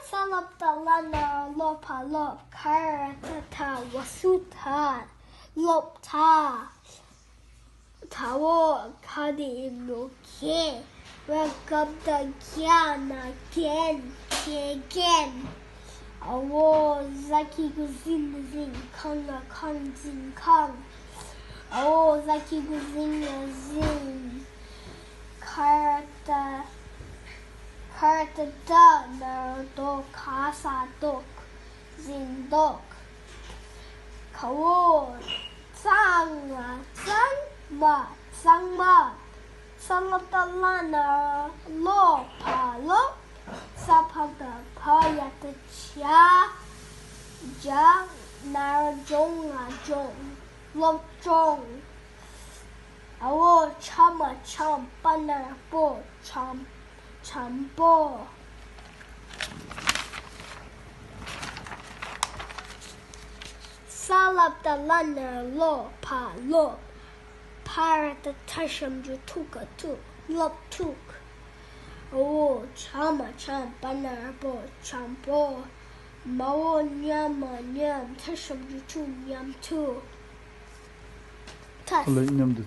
Salaptalana lopa lop karatata wasuta lopta tawo kadi muke rakabda gyana gen awo zaki guzin zin kanga kan zin kang awo zaki guzin zin karata da na kasa dok zin dok kawo sang ma salatalana lo sapagda payata ja narajong lo jong awo chama panar bo chambo Salaptalana lo parata tasham jutuka tuk lop tuk o chama panar bo chambo mawo nyam tasham jutu nyam tu Nyam de